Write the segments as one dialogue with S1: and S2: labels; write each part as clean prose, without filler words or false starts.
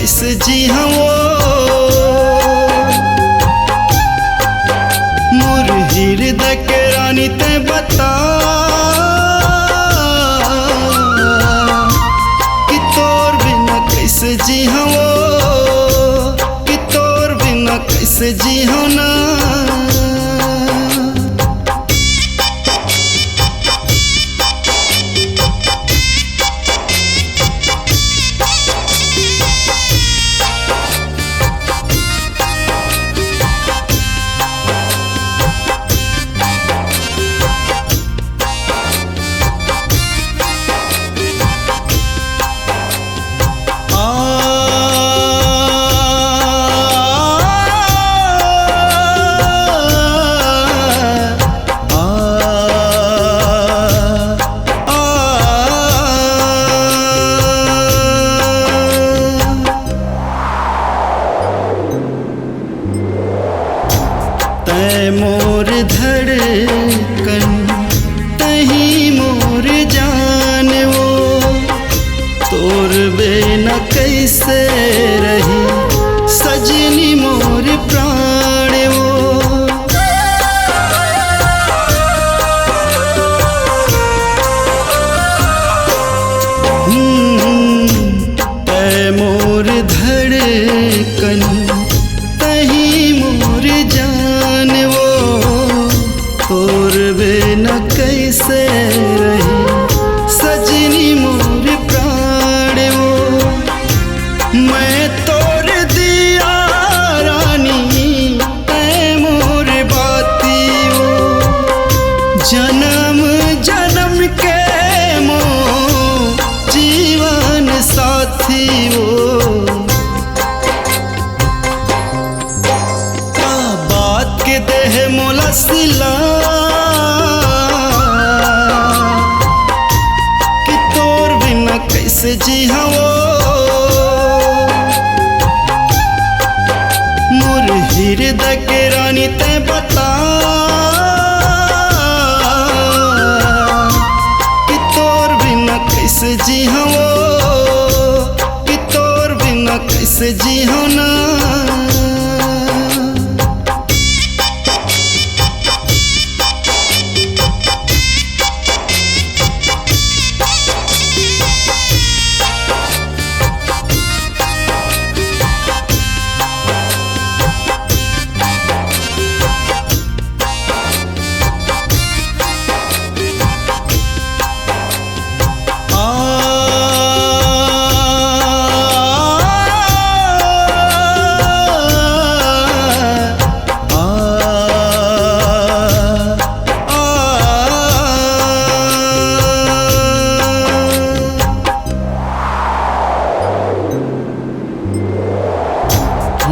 S1: कैसे जी वो मोर हृदय के रानी ते बता कि तोर बिना कैसे जी वो कि तोर बिना कैसे जी हो ना। मोर धड़कन तही मोर जान वो तोर बिना कैसे रही सजनी मोर प्राण वो। मोर धड़कन तही मोर जान वो तोर बिना कैसे रही सजनी मोर प्राण वो। मैं तोर दिया रानी ऐ मोर बाती वो जन्म जन्म के मो जीवन साथी वो। बात के देह मोला सिला कि तोर बिना कैसे जी वो मोर हृदय के रानी ते बता कि तोर बिना कैसे जी वो कि तोर बिना कैसे जी हो ना।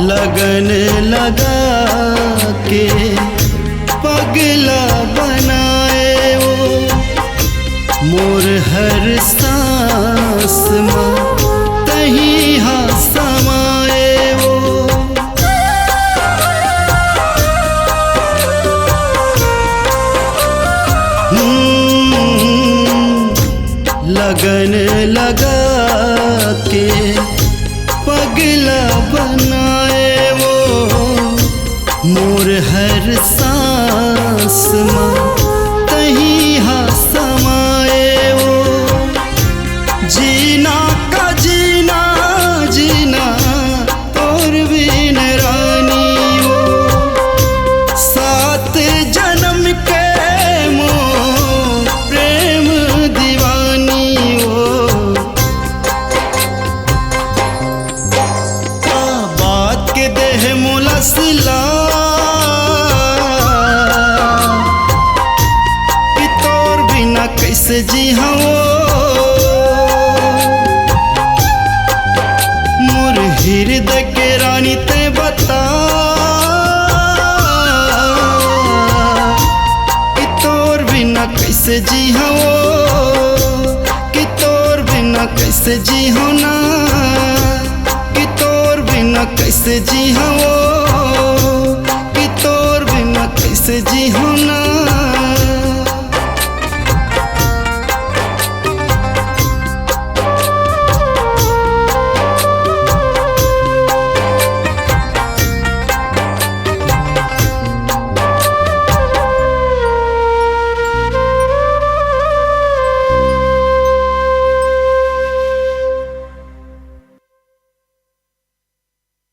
S1: लगन लगा के पगला बनाए वो मोर हर सांस में तही हाँ समाए वो। लगन लगा के पगला बनाए वो मोर हर सांस में तही हाँ समाए वो। जीना का जीना जीना तोर बिन रानी वो सात जन्म के मो प्रेम दीवानी वो। बात के देह मोला सिला कि तोर बिना कैसे जी वो मोर हृदय के रानी ते बता कि तोर बिना कैसे जी वो कि तोर बिना कैसे जी हो ना। कि तोर बिना कैसे जी वो कि तोर बिना कैसे जी हो ना।